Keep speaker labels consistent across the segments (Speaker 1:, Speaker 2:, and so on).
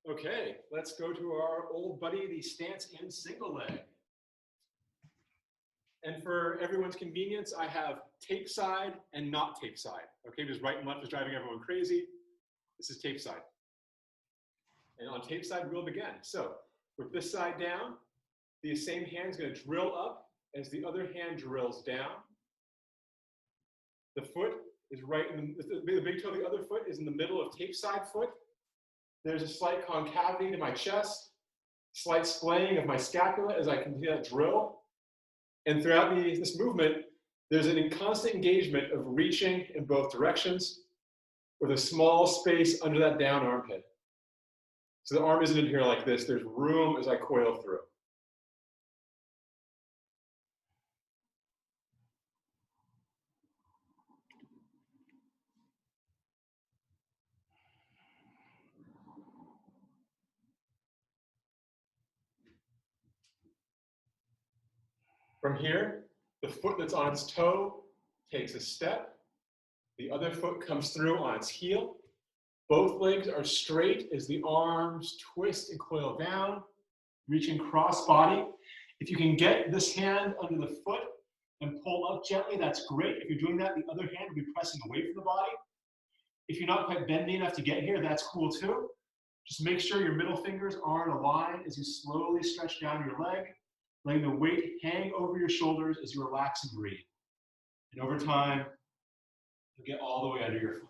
Speaker 1: Okay, let's go to our old buddy, the stance in single leg. And for everyone's convenience, I have tape side and not tape side. Okay, because right and left is driving everyone crazy. This is tape side. And on tape side, we'll begin. So with this side down, the same hand is going to drill up as the other hand drills down. The foot is right in the big toe of the other foot is in the middle of tape side foot. There's a slight concavity to my chest, slight splaying of my scapula as I continue that drill. And throughout this movement, there's a constant engagement of reaching in both directions with a small space under that down armpit. So the arm isn't in here like this. There's room as I coil through. From here, the foot that's on its toe takes a step. The other foot comes through on its heel. Both legs are straight as the arms twist and coil down, reaching cross body. If you can get this hand under the foot and pull up gently, that's great. If you're doing that, the other hand will be pressing away from the body. If you're not quite bendy enough to get here, that's cool too. Just make sure your middle fingers are in a line as you slowly stretch down your leg, letting the weight hang over your shoulders as you relax and breathe. And over time, you'll get all the way under your foot.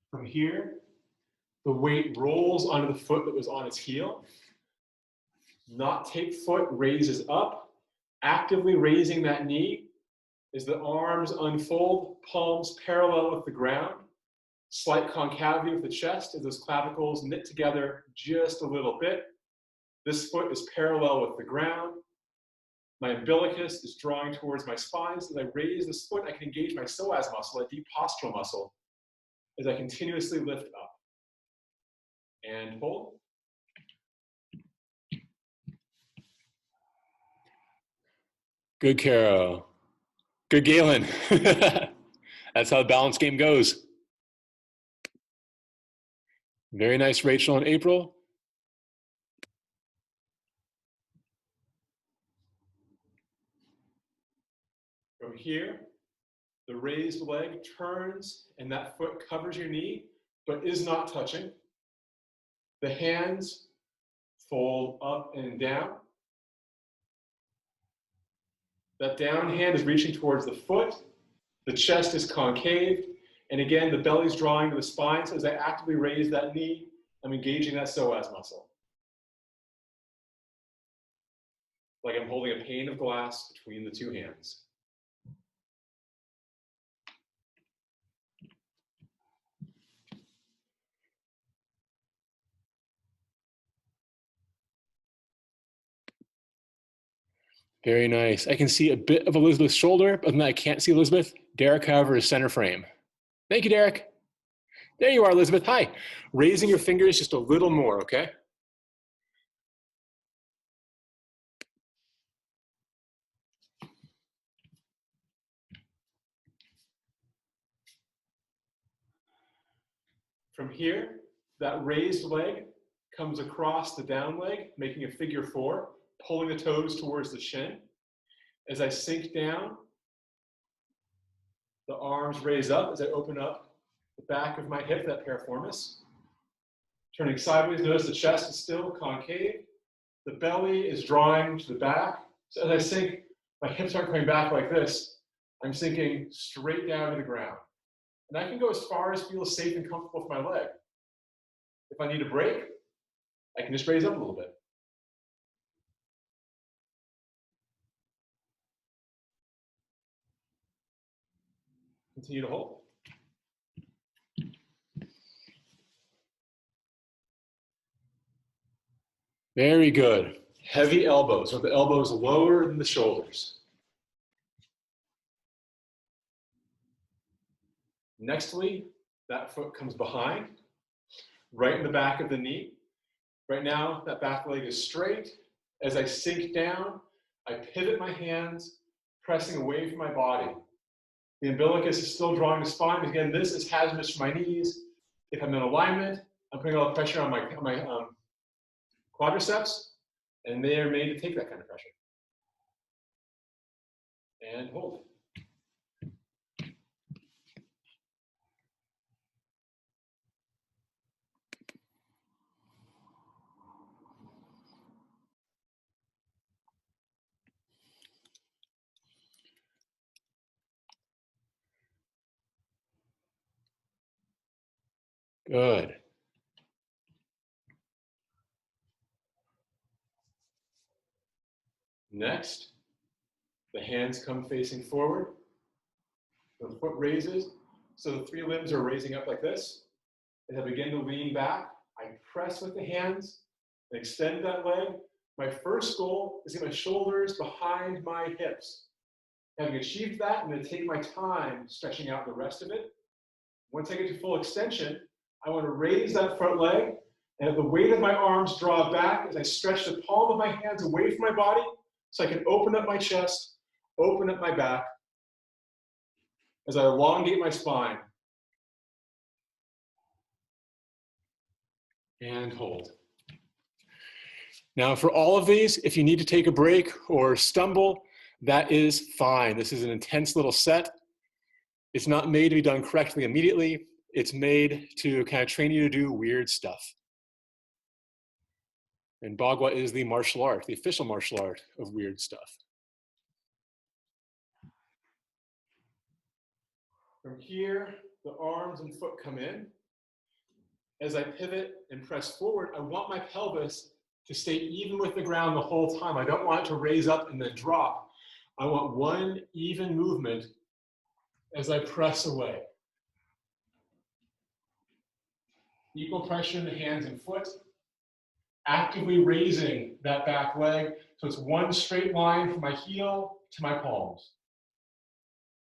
Speaker 1: From here, the weight rolls onto the foot that was on its heel. Not tape foot raises up, actively raising that knee as the arms unfold, palms parallel with the ground. Slight concavity with the chest as those clavicles knit together just a little bit. This foot is parallel with the ground. My umbilicus is drawing towards my spine. So as I raise this foot, I can engage my psoas muscle, a deep postural muscle, as I continuously lift up. And hold. Good, Caro. Good, Galen. That's how the balance game goes. Very nice, Rachel and April. From here, the raised leg turns and that foot covers your knee, but is not touching. The hands fold up and down. That down hand is reaching towards the foot. The chest is concave. And again, the belly's drawing to the spine. So as I actively raise that knee, I'm engaging that psoas muscle. Like I'm holding a pane of glass between the two hands. Very nice. I can see a bit of Elizabeth's shoulder, but I can't see Elizabeth. Derek, however, is center frame. Thank you, Derek. There you are, Elizabeth. Hi. Raising your fingers just a little more, okay? From here, that raised leg comes across the down leg, making a figure four, pulling the toes towards the shin. As I sink down, the arms raise up as I open up the back of my hip, that piriformis. Turning sideways, notice the chest is still concave. The belly is drawing to the back. So as I sink, my hips aren't coming back like this. I'm sinking straight down to the ground. And I can go as far as feels safe and comfortable with my leg. If I need a break, I can just raise up a little bit. Continue to hold. Very good. Heavy elbows, with the elbows lower than the shoulders. Nextly, that foot comes behind, right in the back of the knee. Right now, that back leg is straight. As I sink down, I pivot my hands, pressing away from my body. The umbilicus is still drawing the spine. Again, this is hazardous for my knees. If I'm in alignment, I'm putting a lot of pressure on my quadriceps, and they are made to take that kind of pressure. And hold. Good. Next, the hands come facing forward. The foot raises, so the three limbs are raising up like this. As I begin to lean back, I press with the hands and extend that leg. My first goal is to get my shoulders behind my hips. Having achieved that, I'm going to take my time stretching out the rest of it. Once I get to full extension, I want to raise that front leg, and the weight of my arms draw back as I stretch the palm of my hands away from my body so I can open up my chest, open up my back, as I elongate my spine. And hold. Now for all of these, if you need to take a break or stumble, that is fine. This is an intense little set. It's not made to be done correctly immediately. It's made to kind of train you to do weird stuff. And Bagua is the martial art, the official martial art of weird stuff. From here, the arms and foot come in. As I pivot and press forward, I want my pelvis to stay even with the ground the whole time. I don't want it to raise up and then drop. I want one even movement as I press away. Equal pressure in the hands and foot, actively raising that back leg so it's one straight line from my heel to my palms.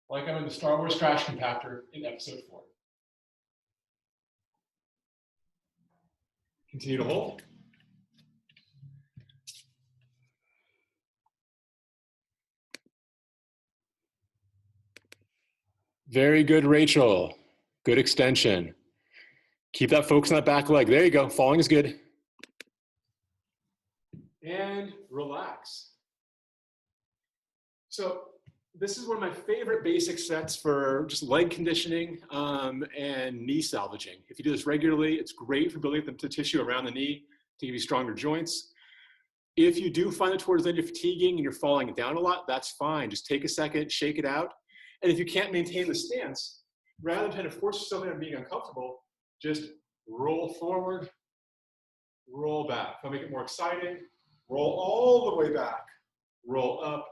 Speaker 1: Like I'm in the Star Wars trash compactor in episode 4. Continue to hold. Very good, Rachel. Good extension. Keep that focus on that back leg. There you go. Falling is good. And relax. So this is one of my favorite basic sets for just leg conditioning and knee salvaging. If you do this regularly, it's great for building up the tissue around the knee to give you stronger joints. If you do find that towards the end you're fatiguing and you're falling down a lot, that's fine. Just take a second, shake it out. And if you can't maintain the stance, rather than trying to force yourself into being uncomfortable, just roll forward, roll back. If I make it more exciting, roll all the way back, roll up,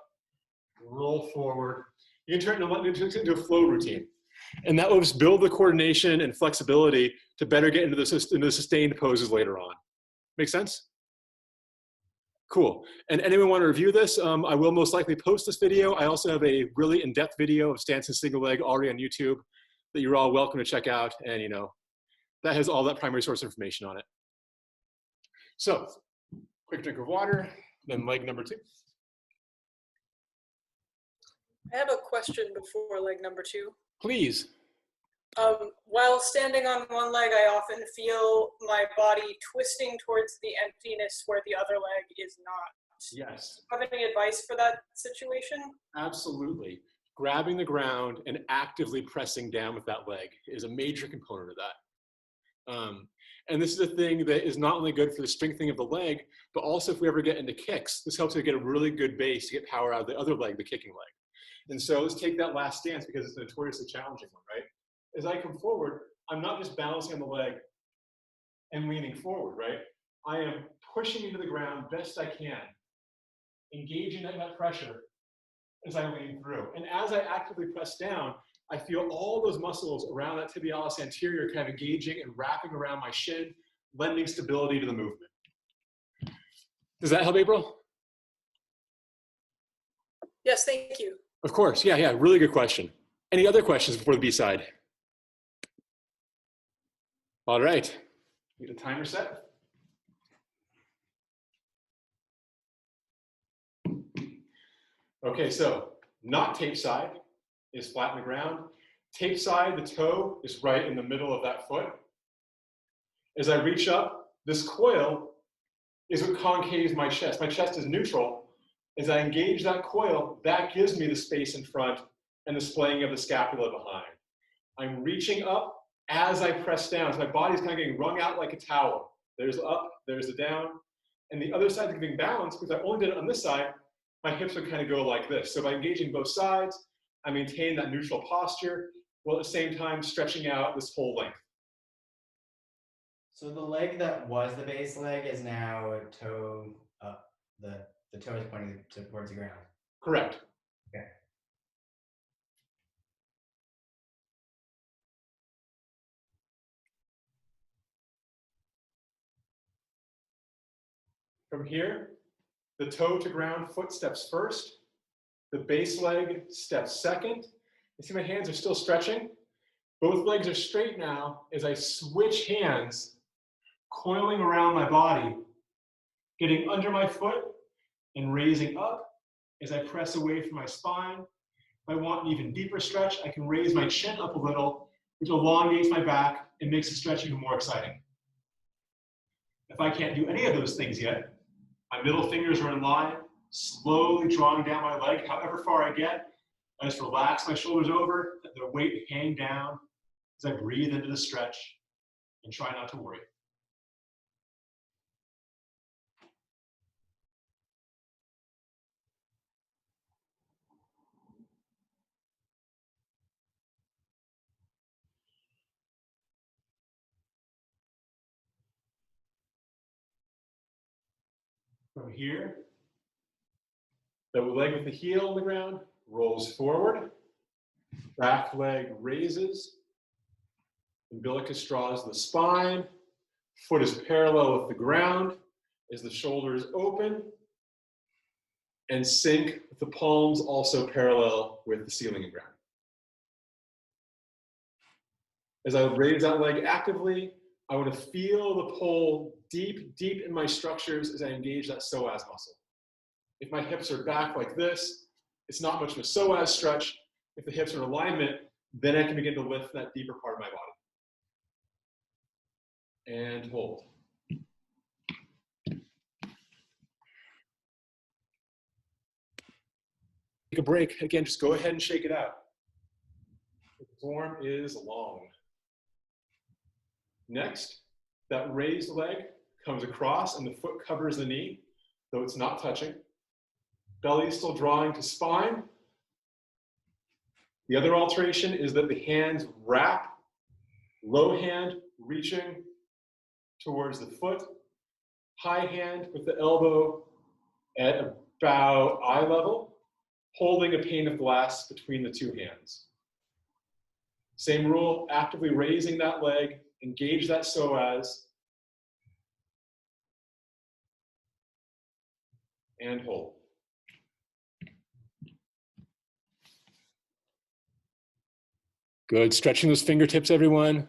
Speaker 1: roll forward. You can turn it into a flow routine. And that will just build the coordination and flexibility to better get into the sustained poses later on. Make sense? Cool. And anyone want to review this? I will most likely post this video. I also have a really in-depth video of stance and single leg already on YouTube that you're all welcome to check out. And you know, that has all that primary source information on it. So, quick drink of water, then leg number 2.
Speaker 2: I have a question before leg number 2.
Speaker 1: Please.
Speaker 2: While standing on one leg, I often feel my body twisting towards the emptiness where the other leg is not.
Speaker 1: Yes.
Speaker 2: Do you have any advice for that situation?
Speaker 1: Absolutely. Grabbing the ground and actively pressing down with that leg is a major component of that. And this is a thing that is not only good for the strengthening of the leg, but also if we ever get into kicks, this helps you get a really good base to get power out of the other leg, the kicking leg. And so let's take that last stance because it's a notoriously challenging one, right? As I come forward, I'm not just balancing on the leg and leaning forward, right? I am pushing into the ground best I can, engaging in that pressure as I lean through. And as I actively press down, I feel all those muscles around that tibialis anterior kind of engaging and wrapping around my shin, lending stability to the movement. Does that help, April?
Speaker 2: Yes, thank you.
Speaker 1: Of course, yeah, really good question. Any other questions before the B-side? All right, get a timer set. Okay, so not tape side is flat on the ground. Tape side, the toe is right in the middle of that foot. As I reach up, this coil is what concaves my chest. My chest is neutral. As I engage that coil, that gives me the space in front and the splaying of the scapula behind. I'm reaching up as I press down. So my body's kind of getting wrung out like a towel. There's the up, there's the down. And the other side's giving balance because I only did it on this side. My hips would kind of go like this. So by engaging both sides, I maintain that neutral posture while at the same time stretching out this whole length.
Speaker 3: So the leg that was the base leg is now a toe up. The toe is pointing towards the ground.
Speaker 1: Correct.
Speaker 3: Okay.
Speaker 1: From here, the toe to ground foot steps first. The base leg steps second. You see my hands are still stretching. Both legs are straight now as I switch hands, coiling around my body, getting under my foot and raising up as I press away from my spine. If I want an even deeper stretch, I can raise my chin up a little, which elongates my back and makes the stretch even more exciting. If I can't do any of those things yet, my middle fingers are in line, slowly drawing down my leg. However far I get, I just relax my shoulders over, let the weight hang down as I breathe into the stretch and try not to worry. From here, the leg with the heel on the ground rolls forward, back leg raises, umbilicus draws the spine, foot is parallel with the ground as the shoulders open, and sink with the palms also parallel with the ceiling and ground. As I raise that leg actively, I want to feel the pull deep, deep in my structures as I engage that psoas muscle. If my hips are back like this, it's not much of a psoas stretch. If the hips are in alignment, then I can begin to lift that deeper part of my body. And hold. Take a break. Again, just go ahead and shake it out. The form is long. Next, that raised leg comes across and the foot covers the knee, though it's not touching. Belly is still drawing to spine. The other alteration is that the hands wrap, low hand reaching towards the foot, high hand with the elbow at about eye level, holding a pane of glass between the two hands. Same rule, actively raising that leg, engage that psoas, and hold. Good, stretching those fingertips, everyone.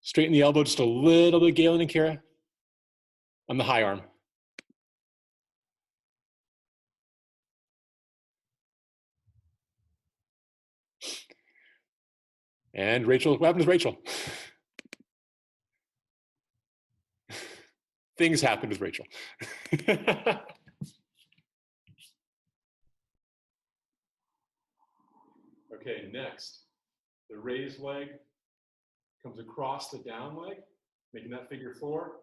Speaker 1: Straighten the elbow just a little bit, Galen and Kara, on the high arm. And Rachel, what happened to Rachel? Things happened with Rachel. Okay, next, the raised leg comes across the down leg, making that figure 4.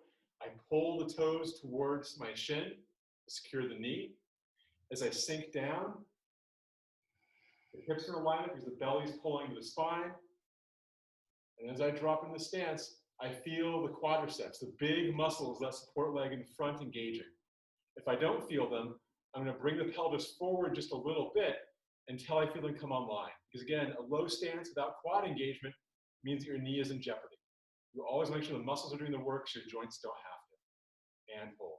Speaker 1: I pull the toes towards my shin to secure the knee. As I sink down, the hips are in alignment because the belly's pulling to the spine. And as I drop into the stance, I feel the quadriceps, the big muscles that support leg in front engaging. If I don't feel them, I'm going to bring the pelvis forward just a little bit until I feel them come online. Because again, a low stance without quad engagement means that your knee is in jeopardy. You always make sure the muscles are doing the work so your joints don't have to. And hold.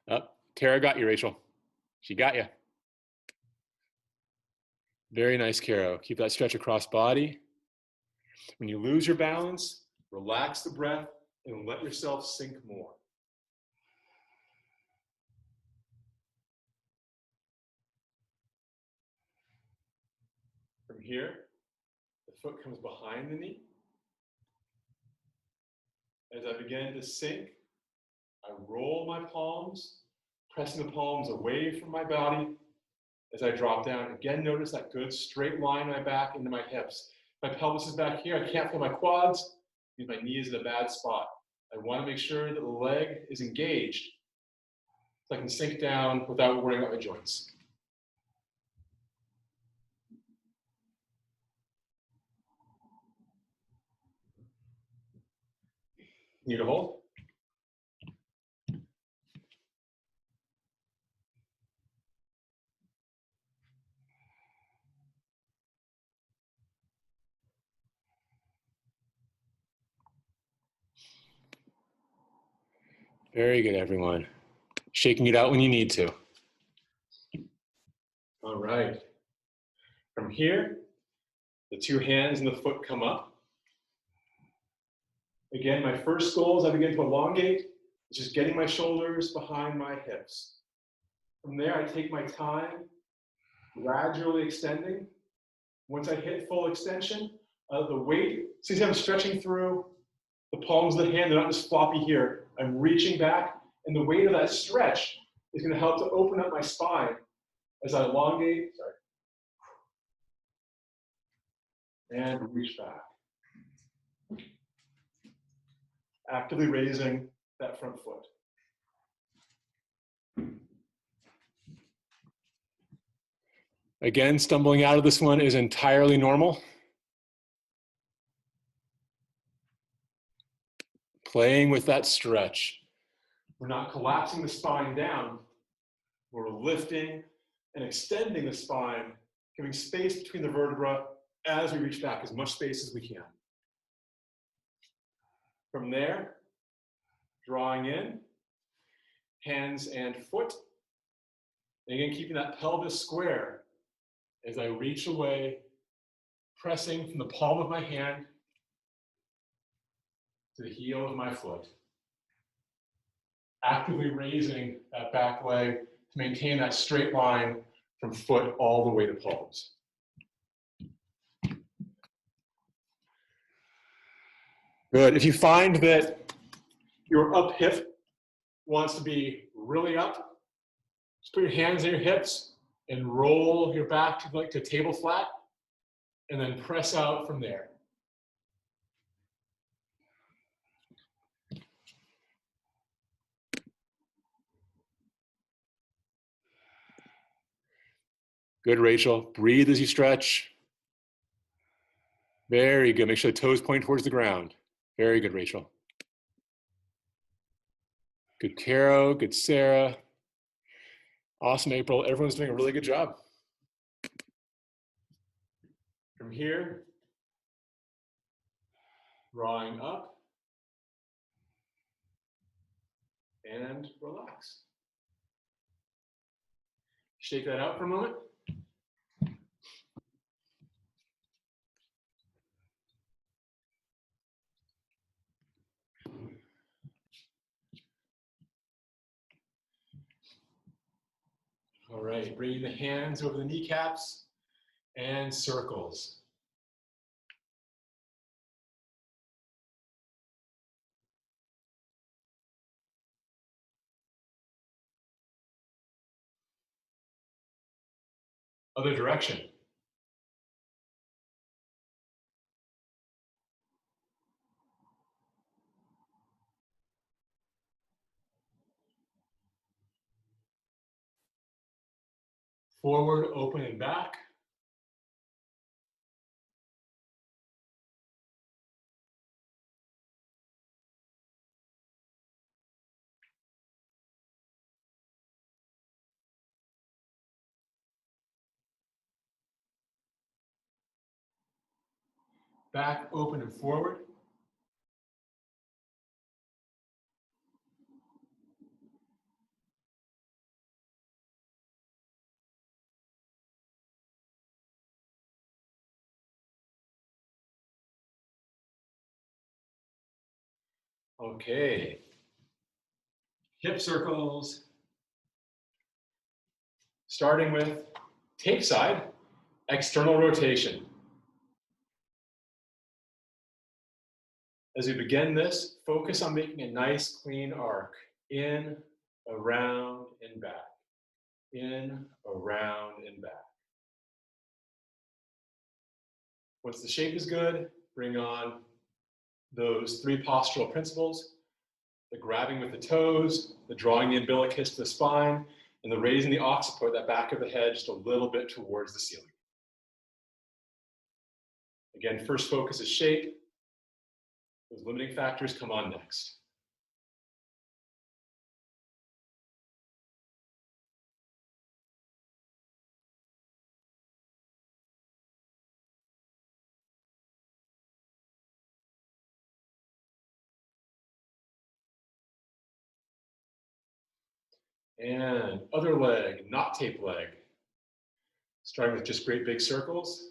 Speaker 1: Oh, Tara got you, Rachel. She got you. Very nice, Caro. Keep that stretch across body. When you lose your balance, relax the breath and let yourself sink more. From here, the foot comes behind the knee. As I begin to sink, I roll my palms, pressing the palms away from my body. As I drop down, again, notice that good straight line in my back into my hips. My pelvis is back here. I can't feel my quads because my knee is in a bad spot. I want to make sure that the leg is engaged so I can sink down without worrying about my joints. Need to hold. Very good, everyone. Shaking it out when you need to. All right. From here, the two hands and the foot come up. Again, my first goal as I begin to elongate is just getting my shoulders behind my hips. From there, I take my time, gradually extending. Once I hit full extension, the weight, see I'm stretching through the palms of the hand, they're not just floppy here. I'm reaching back, and the weight of that stretch is going to help to open up my spine as I elongate, and reach back. Actively raising that front foot. Again, stumbling out of this one is entirely normal. Playing with that stretch. We're not collapsing the spine down. We're lifting and extending the spine, giving space between the vertebrae as we reach back, as much space as we can. From there, drawing in, hands and foot. And again, keeping that pelvis square as I reach away, pressing from the palm of my hand to the heel of my foot. Actively raising that back leg to maintain that straight line from foot all the way to palms. Good. If you find that your up hip wants to be really up, just put your hands on your hips and roll your back to like to table flat, and then press out from there. Good, Rachel. Breathe as you stretch. Very good. Make sure the toes point towards the ground. Very good, Rachel. Good, Caro. Good, Sarah. Awesome, April. Everyone's doing a really good job. From here, drawing up and relax. Shake that out for a moment. All right, bringing the hands over the kneecaps and circles. Other direction. Forward, open, and back. Back, open, and forward. Okay. Hip circles. Starting with tape side, external rotation. As we begin this, focus on making a nice clean arc. In, around, and back. In, around, and back. Once the shape is good, bring on those 3 postural principles: the grabbing with the toes, the drawing the umbilicus to the spine, and the raising the occiput, that back of the head, just a little bit towards the ceiling. Again, first focus is shape. Those limiting factors come on next. And other leg, not tape leg. Starting with just great big circles.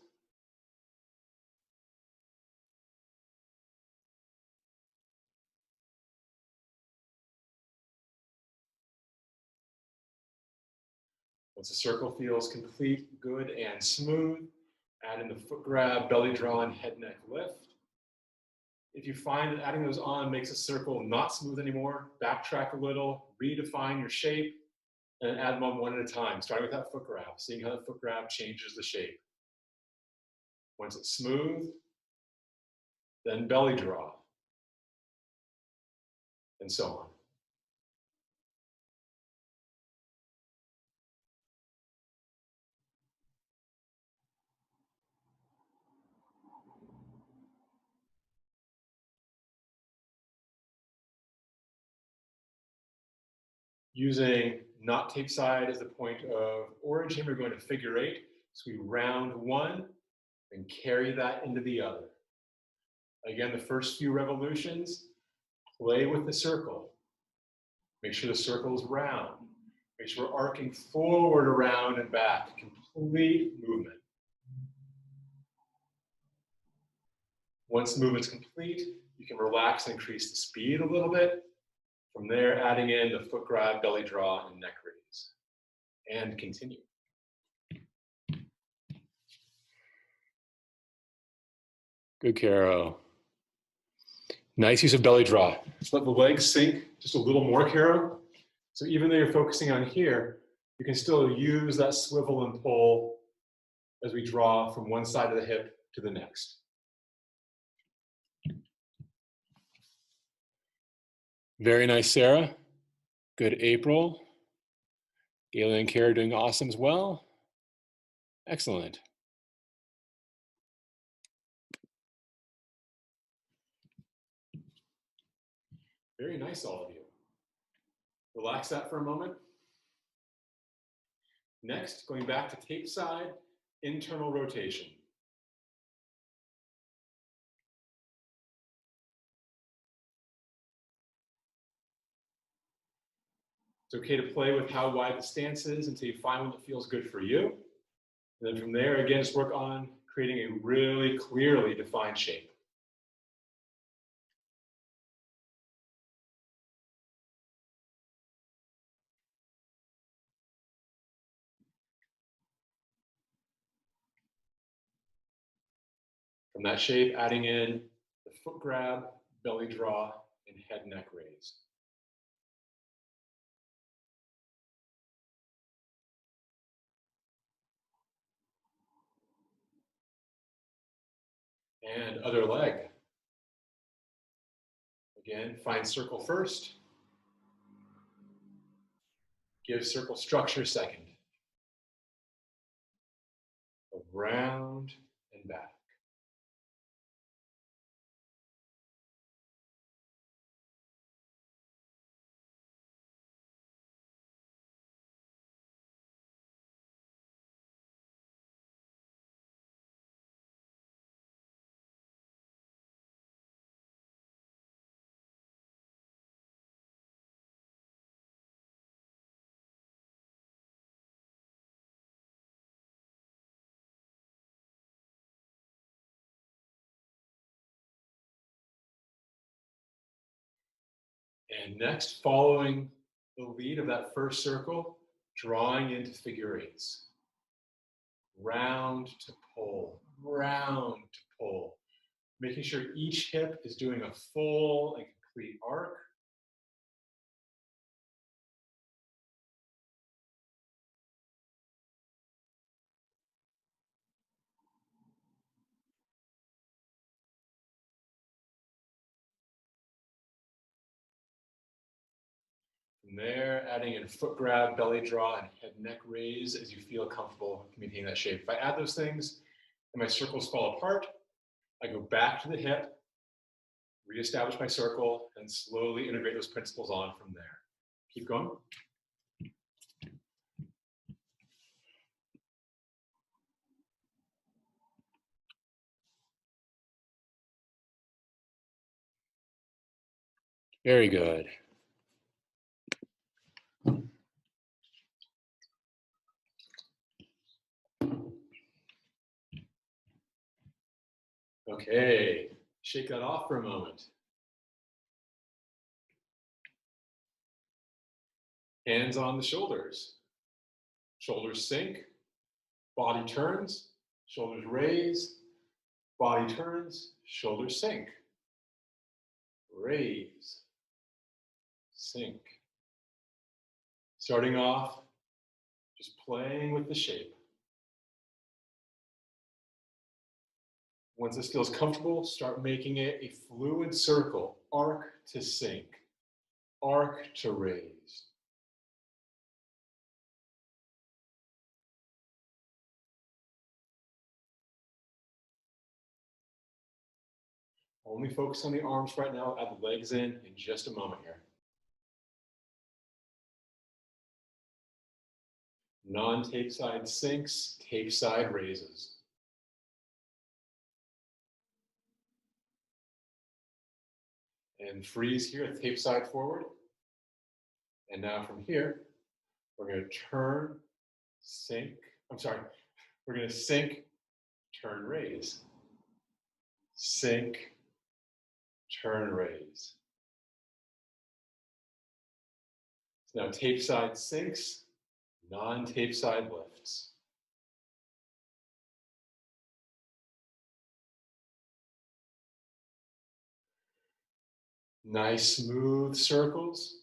Speaker 1: Once the circle feels complete, good, and smooth, add in the foot grab, belly draw, and head neck lift. If you find that adding those on makes a circle not smooth anymore, backtrack a little, redefine your shape, and add them on one at a time, starting with that foot grab, seeing how the foot grab changes the shape. Once it's smooth, then belly draw, and so on. Using not tape side as the point of origin, we're going to figure 8. So we round one and carry that into the other. Again, the first few revolutions, play with the circle. Make sure the circle is round. Make sure we're arcing forward, around, and back. Complete movement. Once the movement's complete, you can relax and increase the speed a little bit. From there, adding in the foot grab, belly draw, and neck raise. And continue. Good, Caro. Nice use of belly draw. Just let the legs sink just a little more, Caro. So even though you're focusing on here, you can still use that swivel and pull as we draw from one side of the hip to the next. Very nice, Sarah. Good, April. Galen and Kara doing awesome as well. Excellent. Very nice, all of you. Relax that for a moment. Next, going back to tape side, internal rotation. It's okay to play with how wide the stance is until you find one that feels good for you. And then from there, again, just work on creating a really clearly defined shape. From that shape, adding in the foot grab, belly draw, and head neck raise. And other leg. Again, find circle first. Give circle structure second. Around and back. And next, following the lead of that first circle, drawing into figure eights. Round to pull, round to pull. Making sure each hip is doing a full and complete arc. From there, adding in foot grab, belly draw, and head neck raise as you feel comfortable maintaining that shape. If I add those things and my circles fall apart, I go back to the hip, reestablish my circle, and slowly integrate those principles on from there. Keep going. Very good. Okay, shake that off for a moment. Hands on the shoulders. Shoulders sink, body turns, shoulders raise, body turns, shoulders sink. Raise, sink. Starting off, just playing with the shape. Once this feels comfortable, start making it a fluid circle. Arc to sink, arc to raise. Only focus on the arms right now, add the legs in just a moment here. Non-tape side sinks, tape side raises. And freeze here, tape side forward. And now from here, we're going to turn, sink, we're going to sink, turn, raise. Sink, turn, raise. So now tape side sinks, non-tape side lifts. Nice smooth circles.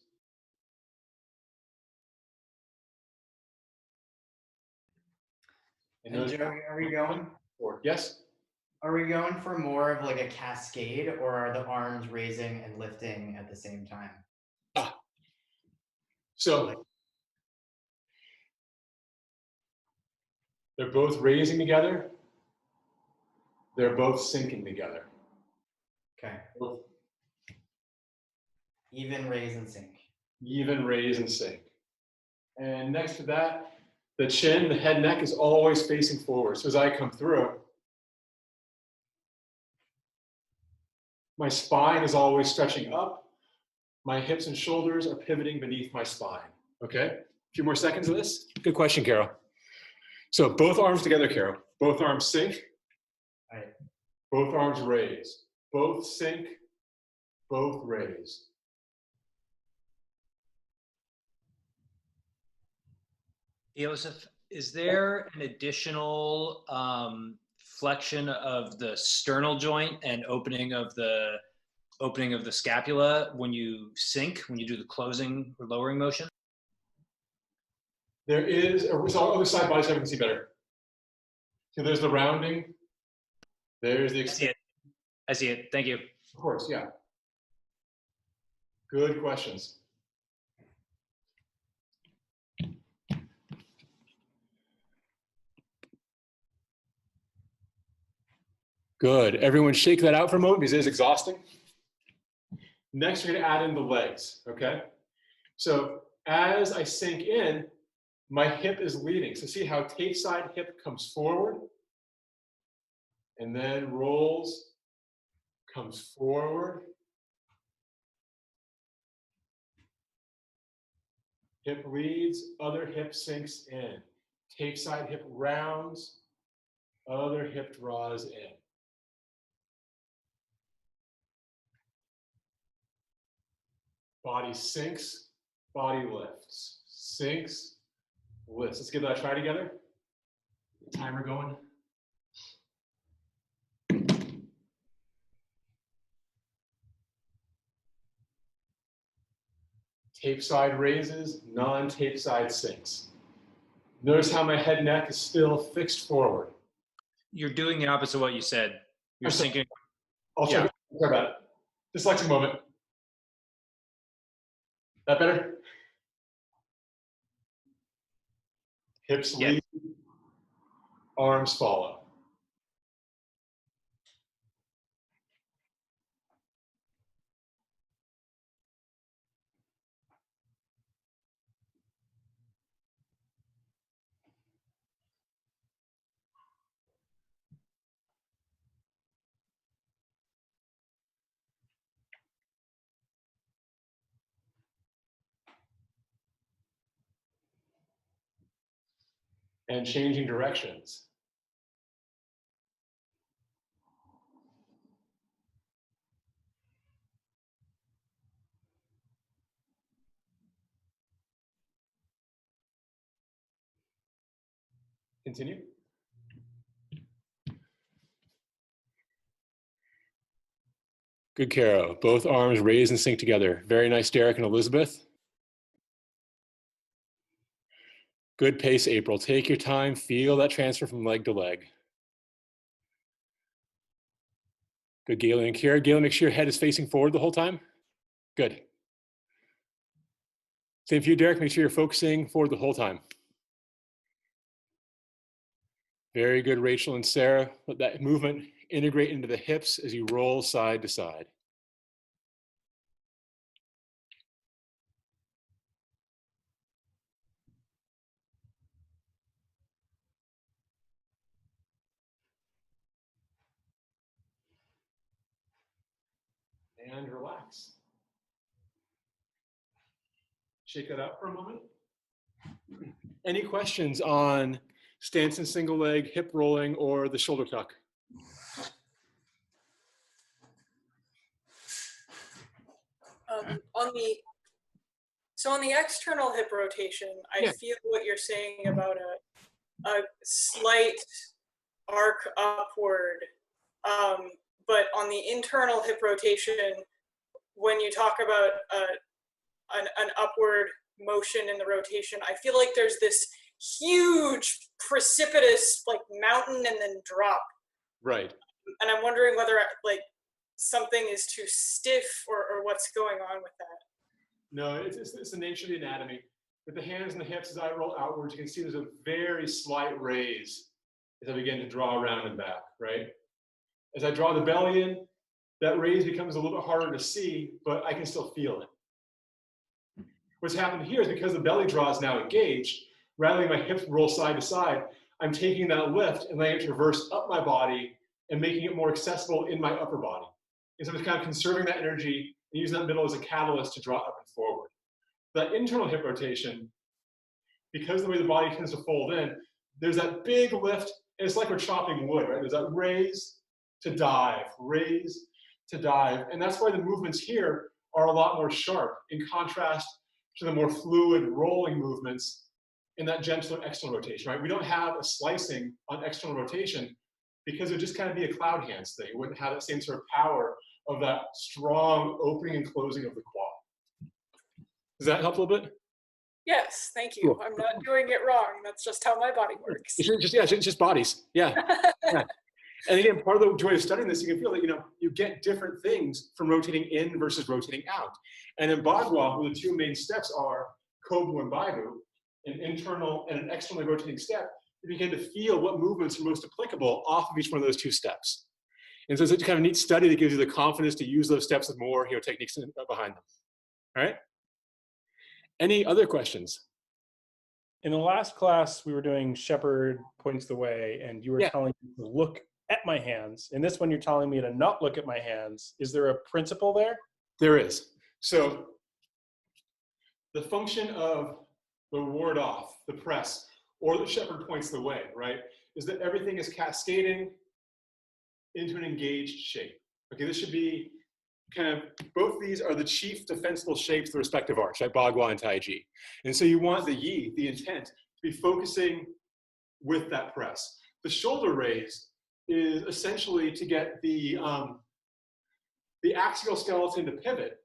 Speaker 3: And Joe, are we going?
Speaker 1: Yes?
Speaker 3: Are we going for more of like a cascade, or are the arms raising and lifting at the same time?
Speaker 1: So they're both raising together. They're both sinking together.
Speaker 3: Okay. Even raise and sink.
Speaker 1: Even raise and sink. And next to that, the chin, the head, neck is always facing forward. So as I come through, my spine is always stretching up. My hips and shoulders are pivoting beneath my spine. Okay? A few more seconds of this. Good question, Carol. So both arms together, Carol. Both arms sink.
Speaker 3: All right.
Speaker 1: Both arms raise. Both sink. Both raise.
Speaker 4: Joseph, is there an additional flexion of the sternal joint and opening of the scapula when you sink, when you do the closing or lowering motion?
Speaker 1: There is, so other side body so I can see better. So there's the rounding. There's the extension.
Speaker 4: I see it. Thank you.
Speaker 1: Of course, yeah. Good questions. Good. Everyone shake that out for a moment because it is exhausting. Next, we're going to add in the legs, okay? So as I sink in, my hip is leading. So see how tape side hip comes forward and then rolls, comes forward. Hip leads, other hip sinks in. Tape side hip rounds, other hip draws in. Body sinks, body lifts. Sinks, lifts. Let's give that a try together. Timer going. Tape side raises, non-tape side sinks. Notice how my head and neck is still fixed forward.
Speaker 4: You're doing the opposite of what you said. You're
Speaker 1: I'm sorry.
Speaker 4: sinking.
Speaker 1: I'll try, sorry about it. Just like a moment. That better? Hips
Speaker 4: Yeah.
Speaker 1: lead, arms follow. And changing directions. Continue. Good, Caro. Both arms raise and sink together. Very nice, Derek and Elizabeth. Good pace, April. Take your time. Feel that transfer from leg to leg. Good, Galen and Kira. Galen, make sure your head is facing forward the whole time. Good. Same for you, Derek. Make sure you're focusing forward the whole time. Very good, Rachel and Sarah. Let that movement integrate into the hips as you roll side to side. And relax. Shake that out for a moment. Any questions on stance and single leg, hip rolling, or the shoulder tuck?
Speaker 2: On the external hip rotation, I feel what you're saying about a slight arc upward. But on the internal hip rotation, when you talk about an upward motion in the rotation, I feel like there's this huge precipitous like mountain and then drop.
Speaker 1: Right.
Speaker 2: And I'm wondering whether like something is too stiff or what's going on with that.
Speaker 1: No, it's the nature of the anatomy. With the hands and the hips, as I roll outwards, you can see there's a very slight raise as I begin to draw around and back, right? As I draw the belly in, that raise becomes a little bit harder to see, but I can still feel it. What's happened here is because the belly draw is now engaged, rather than my hips roll side to side, I'm taking that lift and letting it traverse up my body and making it more accessible in my upper body. And so I'm just kind of conserving that energy and using that middle as a catalyst to draw up and forward. That internal hip rotation, because of the way the body tends to fold in, there's that big lift, and it's like we're chopping wood, right? There's that raise to dive, raise to dive. And that's why the movements here are a lot more sharp in contrast to the more fluid rolling movements in that gentler external rotation, right? We don't have a slicing on external rotation because it would just kind of be a cloud hands thing. It wouldn't have that same sort of power of that strong opening and closing of the quad. Does that help a little bit?
Speaker 2: Yes, thank you.
Speaker 1: Cool.
Speaker 2: I'm not doing it wrong. That's just how my body works.
Speaker 1: It's just bodies. Yeah. Yeah. And again, part of the joy of studying this, you can feel that you get different things from rotating in versus rotating out. And in Baguazhang, where the two main steps are Kobu and Baibu, an internal and an externally rotating step, you begin to feel what movements are most applicable off of each one of those two steps. And so it's a kind of neat study that gives you the confidence to use those steps with more techniques behind them. All right? Any other questions?
Speaker 5: In the last class, we were doing Shepherd Points the Way, and you were telling me to look at my hands. In this one, you're telling me to not look at my hands. Is there a principle there?
Speaker 1: There is. So the function of the ward off, the press, or the Shepherd Points the Way, right, is that everything is cascading into an engaged shape. Okay, this should be kind of, both these are the chief defensible shapes of the respective arch, right? Bagua and Taiji. And so you want the yi, the intent, to be focusing with that press. The shoulder raise is essentially to get the axial skeleton to pivot,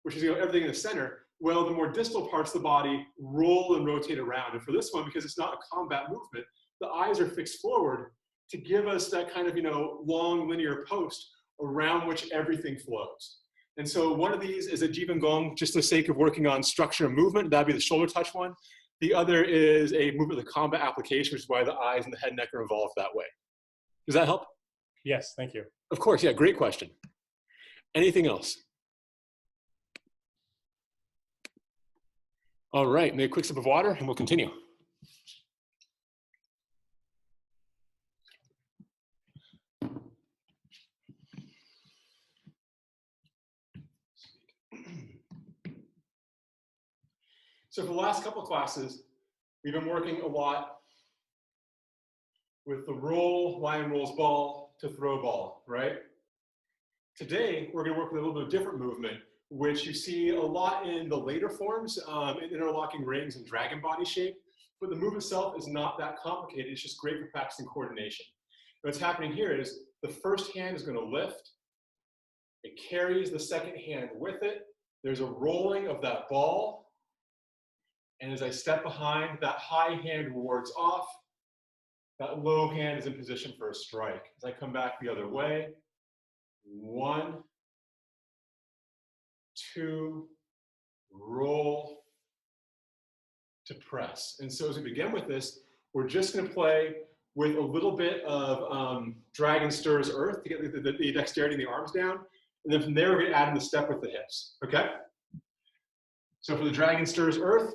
Speaker 1: which is everything in the center. Well, the more distal parts of the body roll and rotate around. And for this one, because it's not a combat movement, the eyes are fixed forward to give us that kind of, long linear post around which everything flows. And so one of these is a Jiban Gong, just for the sake of working on structure and movement. That'd be the shoulder touch one. The other is a movement of the combat application, which is why the eyes and the head and neck are involved that way. Does that help?
Speaker 5: Yes, thank you.
Speaker 1: Of course, yeah, great question. Anything else? All right, make a quick sip of water and we'll continue. So for the last couple of classes, we've been working a lot with the roll, lion rolls ball to throw ball, right? Today, we're going to work with a little bit of different movement, which you see a lot in the later forms, in interlocking rings and dragon body shape. But the move itself is not that complicated. It's just great for practicing coordination. What's happening here is the first hand is going to lift. It carries the second hand with it. There's a rolling of that ball. And as I step behind, that high hand wards off. That low hand is in position for a strike. As I come back the other way, 1, 2, roll to press. And so as we begin with this, we're just going to play with a little bit of dragon stirs earth to get the dexterity in the arms down. And then from there, we're going to add in the step with the hips, okay? So for the dragon stirs earth,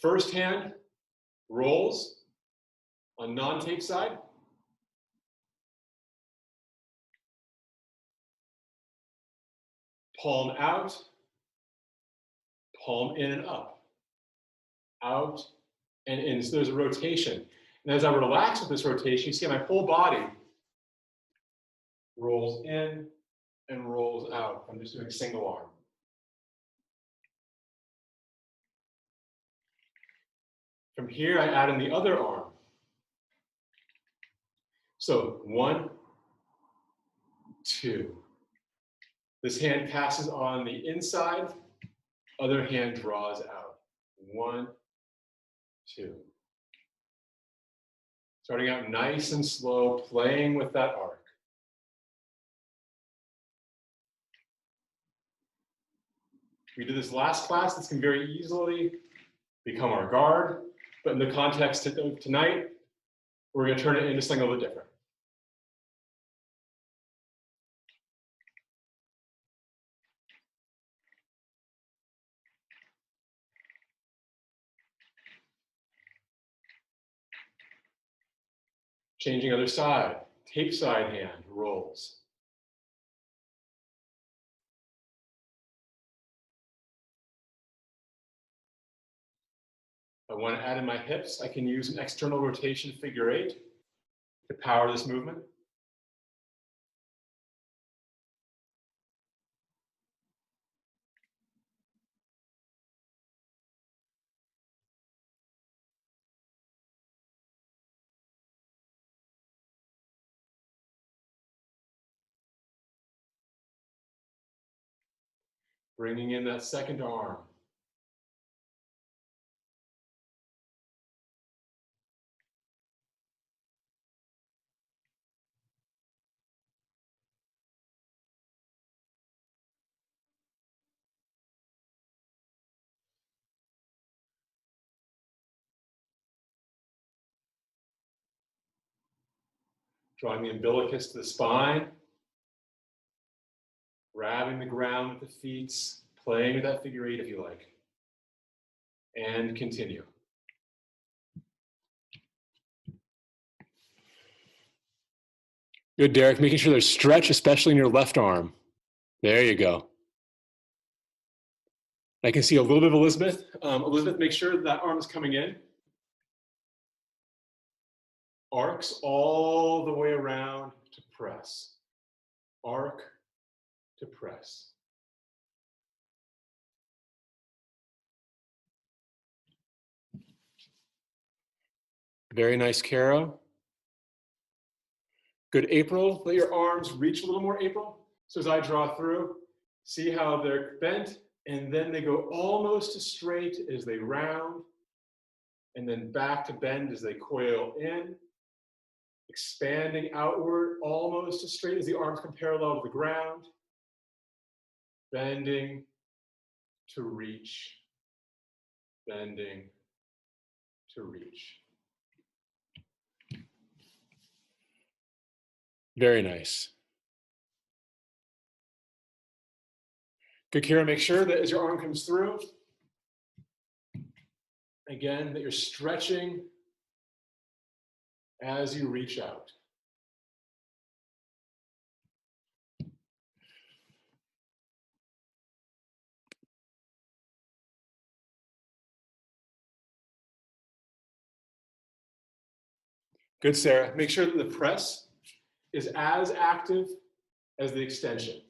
Speaker 1: first hand rolls on non-tape side. Palm out, palm in and up, out and in. So there's a rotation. And as I relax with this rotation, you see my whole body rolls in and rolls out. I'm just doing a single arm. From here, I add in the other arm. So 1, 2. This hand passes on the inside, other hand draws out. 1, 2. Starting out nice and slow, playing with that arc. We did this last class. This can very easily become our guard, but in the context of tonight, we're going to turn it into something a little bit different. Changing other side, tape side hand rolls. If I want to add in my hips, I can use an external rotation figure 8 to power this movement. Bringing in that second arm. Drawing the umbilicus to the spine. Grabbing the ground with the feet, playing with that figure 8 if you like. And continue. Good, Derek. Making sure there's stretch, especially in your left arm. There you go. I can see a little bit of Elizabeth. Elizabeth, make sure that arm is coming in. Arcs all the way around to press. Arc to press. Very nice, Caro. Good, April. Let your arms reach a little more, April. So as I draw through, see how they're bent, and then they go almost to straight as they round, and then back to bend as they coil in, expanding outward almost as straight as the arms come parallel to the ground, bending to reach, bending to reach. Very nice. Good, Kira, make sure that as your arm comes through, again, that you're stretching as you reach out. Good, Sarah. Make sure that the press is as active as the extension.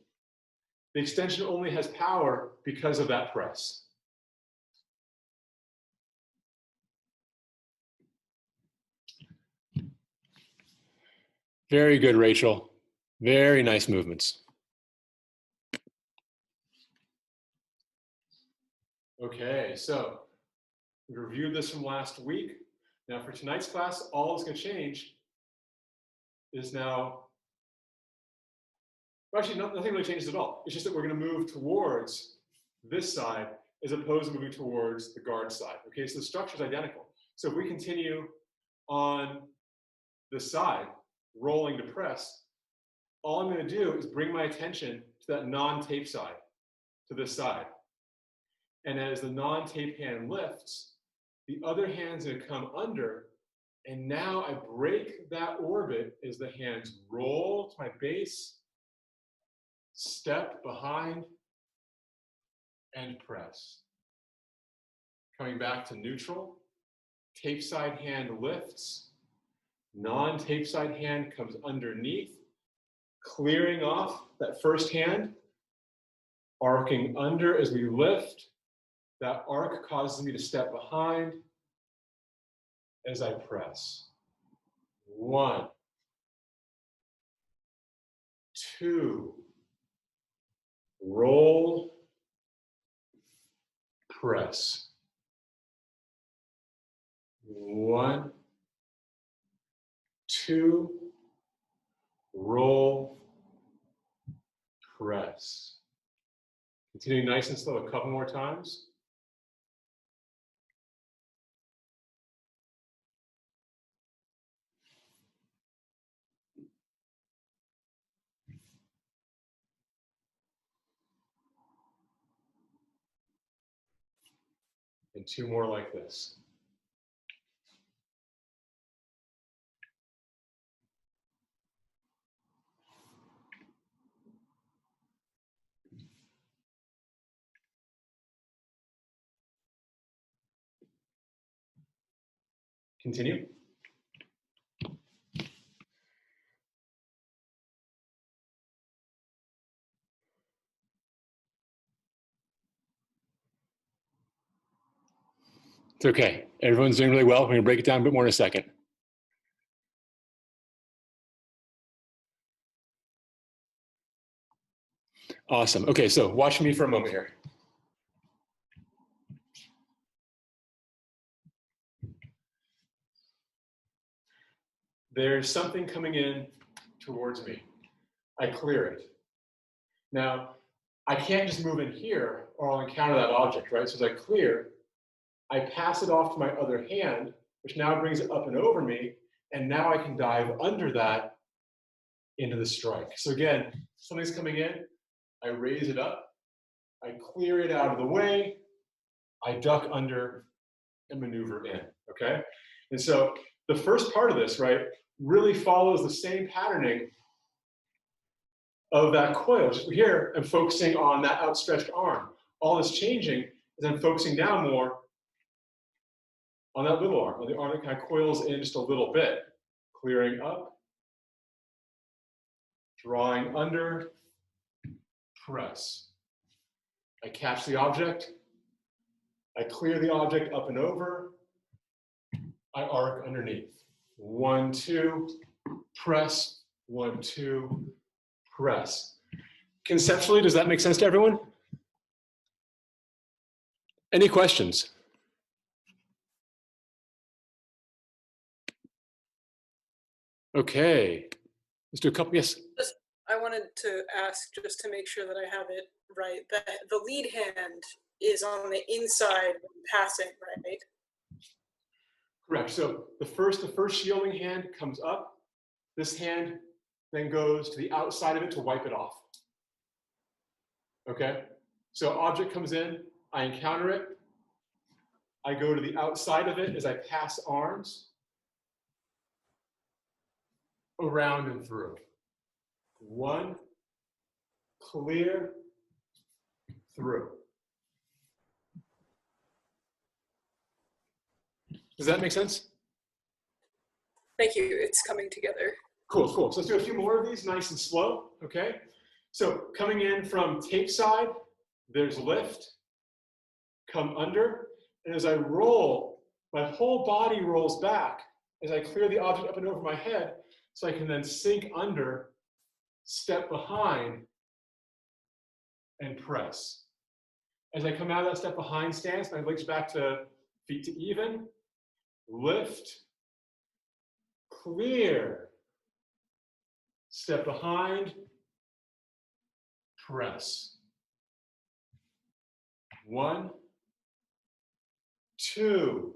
Speaker 1: The extension only has power because of that press. Very good, Rachel. Very nice movements. Okay, so we reviewed this from last week. Now for tonight's class, all that's going to change is now, well, actually nothing really changes at all. It's just that we're going to move towards this side as opposed to moving towards the guard side. Okay, so the structure is identical. So if we continue on this side, rolling to press, all I'm going to do is bring my attention to that non-tape side, to this side. And as the non-tape hand lifts, the other hand's going to come under, and now I break that orbit as the hands roll to my base, step behind, and press. Coming back to neutral, tape side hand lifts, non-tape side hand comes underneath, clearing off that first hand, arcing under as we lift. That arc causes me to step behind as I press. 1, 2, roll, press. 1, 2, roll, press. Continuing nice and slow a couple more times. And 2 more like this. Continue. It's okay. Everyone's doing really well. We're going to break it down a bit more in a second. Awesome. Okay, so watch me for a moment here. There's something coming in towards me. I clear it. Now, I can't just move in here or I'll encounter that object, right? So as I clear, I pass it off to my other hand, which now brings it up and over me, and now I can dive under that into the strike. So again, something's coming in, I raise it up, I clear it out of the way, I duck under and maneuver in, okay? And so the first part of this, right, really follows the same patterning of that coil. Just here, I'm focusing on that outstretched arm. All that's changing is I'm focusing now more on that little arm, on the arm that kind of coils in just a little bit. Clearing up, drawing under, press. I catch the object. I clear the object up and over. I arc underneath. 1, 2, press. 1, 2, press. Conceptually, does that make sense to everyone? Any questions? Okay, let's do a couple. Yes.
Speaker 2: I wanted to ask just to make sure that I have it right. The lead hand is on the inside when passing, right?
Speaker 1: Correct. So the first shielding hand comes up. This hand then goes to the outside of it to wipe it off. Okay. So object comes in, I encounter it. I go to the outside of it as I pass arms around and through. 1, clear, through. Does that make sense?
Speaker 2: Thank you. It's coming together.
Speaker 1: Cool, cool. So let's do a few more of these, nice and slow, okay? So coming in from tape side, there's lift, come under, and as I roll, my whole body rolls back as I clear the object up and over my head, so I can then sink under, step behind, and press. As I come out of that step behind stance, my legs back to feet to even, lift, clear, step behind, press. 1, 2,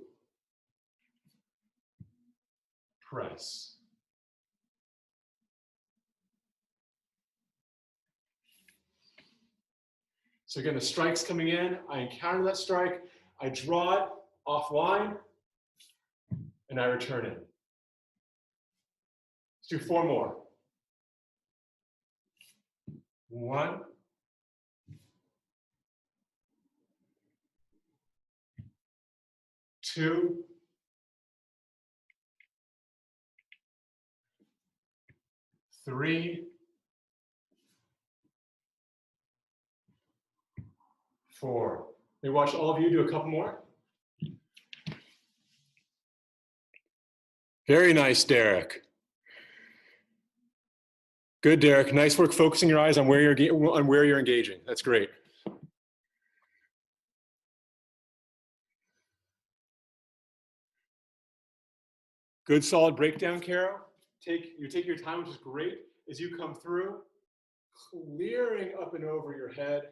Speaker 1: press. So again, the strike's coming in, I encounter that strike, I draw it offline, and I return it. Let's do 4 more. 1, 2, 3, 4. Let me watch all of you do a couple more. Very nice, Derek. Good, Derek. Nice work focusing your eyes on where you're engaging. That's great. Good, solid breakdown, Carol. You take your time, which is great, as you come through, clearing up and over your head.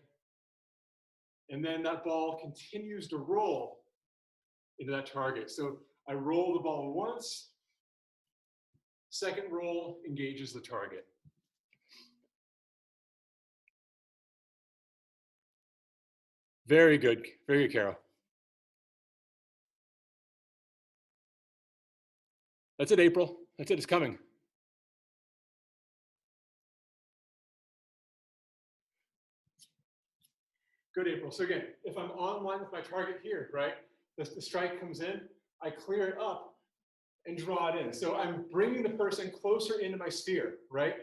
Speaker 1: And then that ball continues to roll into that target. So I roll the ball once, second roll engages the target. Very good, Carol. That's it, April. That's it, it's coming. Good, April. So again, if I'm on line with my target here, right, the strike comes in, I clear it up and draw it in. So I'm bringing the person closer into my sphere, right?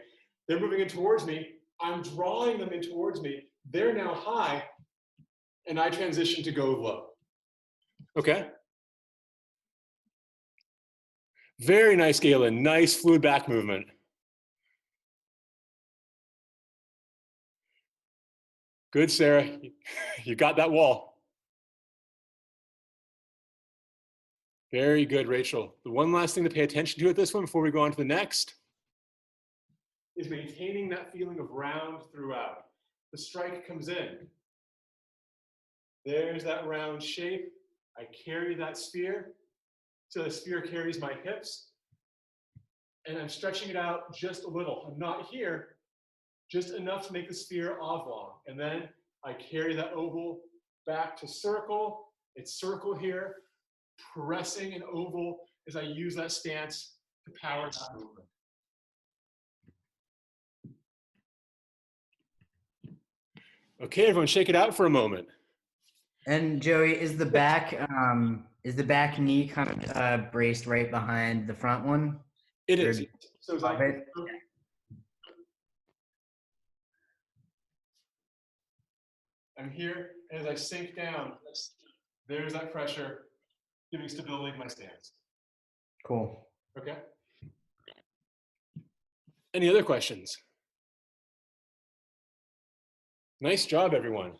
Speaker 1: They're moving in towards me. I'm drawing them in towards me. They're now high, and I transition to go low. Okay? Very nice, Galen. Nice fluid back movement. Good, Sarah. You got that wall. Very good, Rachel. The one last thing to pay attention to at this one before we go on to the next is maintaining that feeling of round throughout. The strike comes in. There's that round shape. I carry that sphere. So the sphere carries my hips. And I'm stretching it out just a little. I'm not here, just enough to make the sphere oblong. And then I carry that oval back to circle. It's circle here, pressing an oval as I use that stance to power that movement. Okay, everyone, shake it out for a moment.
Speaker 3: And Joey, is the back knee kind of braced right behind the front one?
Speaker 1: It is. So I'm here, and as I sink down, there's that pressure giving stability to my stance.
Speaker 3: Cool.
Speaker 1: Okay? Any other questions? Nice job, everyone.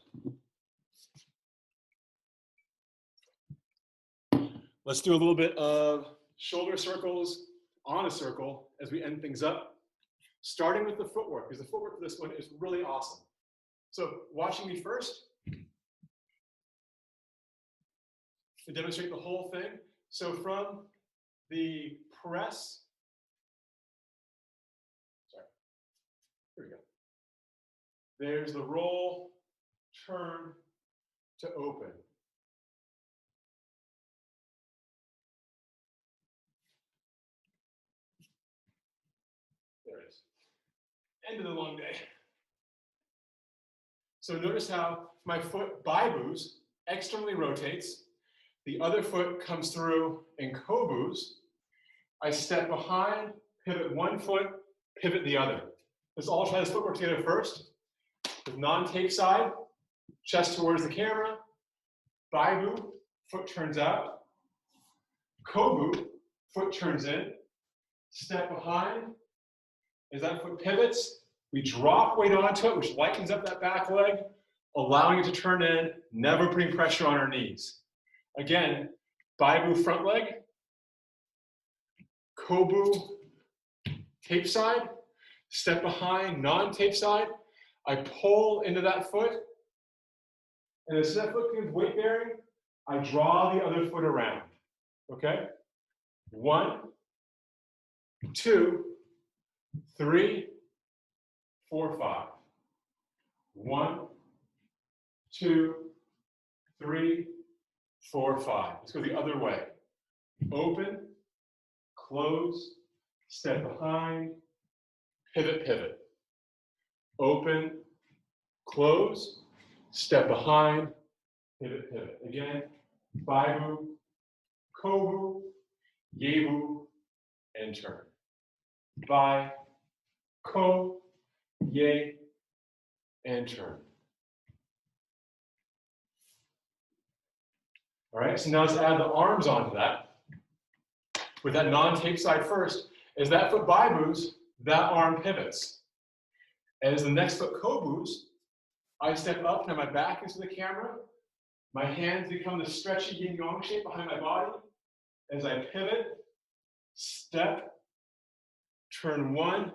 Speaker 1: Let's do a little bit of shoulder circles on a circle as we end things up, starting with the footwork, because the footwork for this one is really awesome. So watching me first to demonstrate the whole thing. So from the press, sorry, here we go. There's the roll, turn to open. There it is. End of the long day. So notice how my foot Baigu's externally rotates. The other foot comes through and Kobu's. I step behind, pivot one foot, pivot the other. Let's all try this footwork together first. With non-tape side, chest towards the camera. Baigu, foot turns out. Kobu, foot turns in. Step behind. As that foot pivots, we drop weight onto it, which lightens up that back leg, allowing it to turn in, never putting pressure on our knees. Again, Baigu front leg, Kobu tape side, step behind, non-tape side. I pull into that foot, and as that foot gives weight bearing, I draw the other foot around. Okay? 1, 2, 3, 4, 5. 1, 2, 3, 4, 5. Let's go the other way. Open, close, step behind, pivot, pivot. Open, close, step behind, pivot, pivot. Again, Baigu, Kobu, Yebu, and turn. Bai, Ko, Ye, and turn. All right, so now let's add the arms onto that. With that non-tape side first, as that foot Baibu's, that arm pivots. As the next foot Kobu's, I step up, now my back is to the camera. My hands become the stretchy yin-yang shape behind my body. As I pivot, step, turn 1,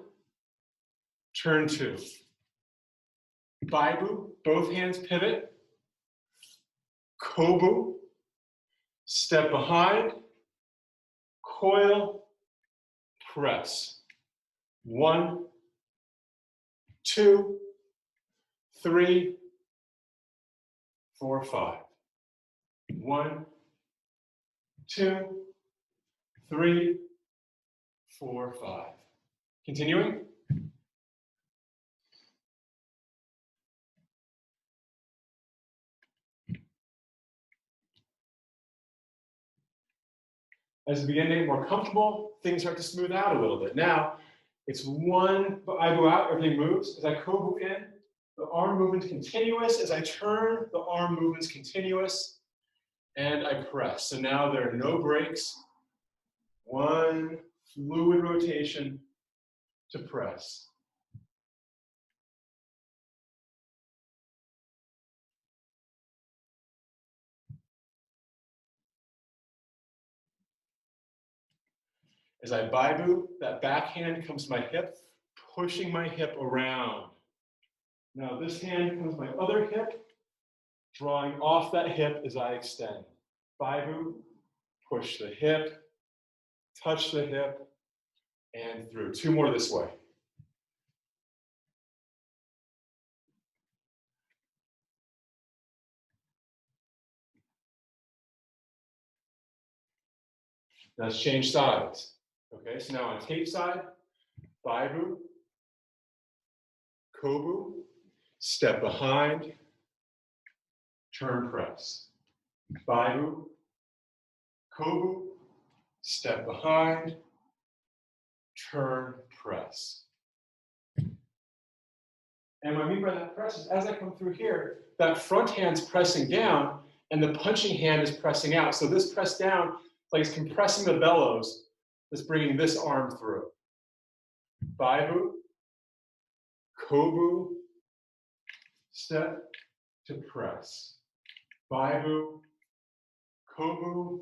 Speaker 1: turn 2. Baibu, both hands pivot. Kobu, step behind, coil, press. 1, 2, 3, 4, 5. 1, 2, 3, 4, 5. Continuing. As we begin to get more comfortable, things start to smooth out a little bit. Now, it's one, but I go out, everything moves. As I kobu in, the arm movement's continuous. As I turn, the arm movement's continuous. And I press. So now there are no breaks. One fluid rotation to press. As I baibu, that back hand comes to my hip, pushing my hip around. Now this hand comes to my other hip, drawing off that hip as I extend. Baibu, push the hip, touch the hip, and through. 2 more this way. Now let's change sides. Okay, so now on tape side, Baibu, Kobu, step behind, turn press. Baibu, Kobu, step behind, turn press. And what I mean by that press is as I come through here, that front hand's pressing down and the punching hand is pressing out. So this press down, like it's compressing the bellows, that's bringing this arm through. Baibu, Kobu, step to press. Baibu, Kobu,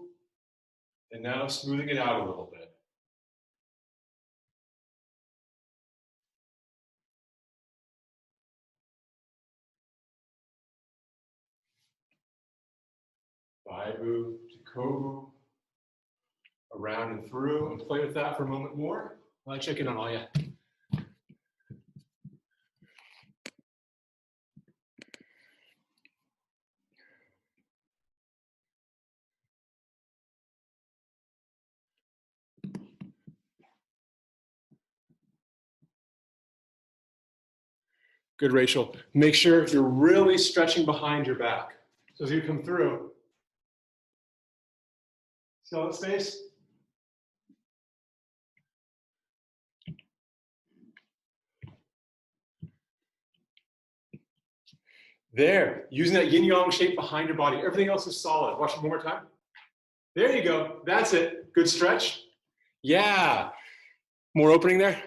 Speaker 1: and now smoothing it out a little bit. Baibu to Kobu, around and through, and play with that for a moment more while I check in on all you. Good, Rachel. Make sure you're really stretching behind your back. So as you come through, see all that space? There, using that yin-yang shape behind your body. Everything else is solid. Watch it one more time. There you go. That's it. Good stretch. Yeah. More opening there.